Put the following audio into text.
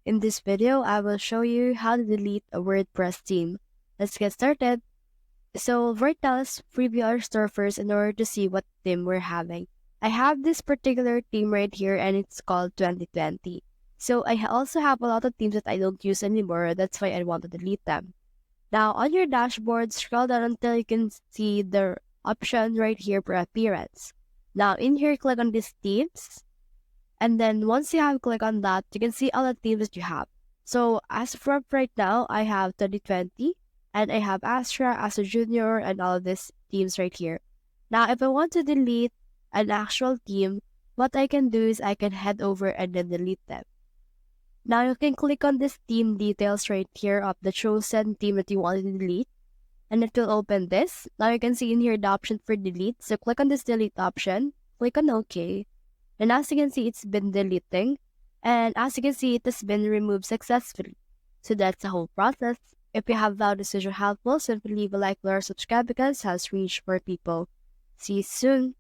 In this video, I will show you how to delete a WordPress theme. Let's get started. So right now, let's preview our store first in order to see what theme we're having. I have this particular theme right here and it's called 2020. So I also have a lot of themes that I don't use anymore. That's why I want to delete them. Now on your dashboard, scroll down until you can see the option right here for appearance. Now in here, click on these themes. And then once you have clicked on that, you can see all the themes that you have. So as from right now, I have 2020 and I have Astra, Astra Junior, and all of these themes right here. Now, if I want to delete an actual theme, what I can do is I can head over and then delete them. Now you can click on this theme details right here of the chosen theme that you want to delete. And it will open this. Now you can see in here the option for delete. So click on this delete option, click on OK. And as you can see, it's been deleting. And as you can see, it has been removed successfully. So that's the whole process. If you have found this video helpful, simply leave a like or subscribe because it helps reach more people. See you soon.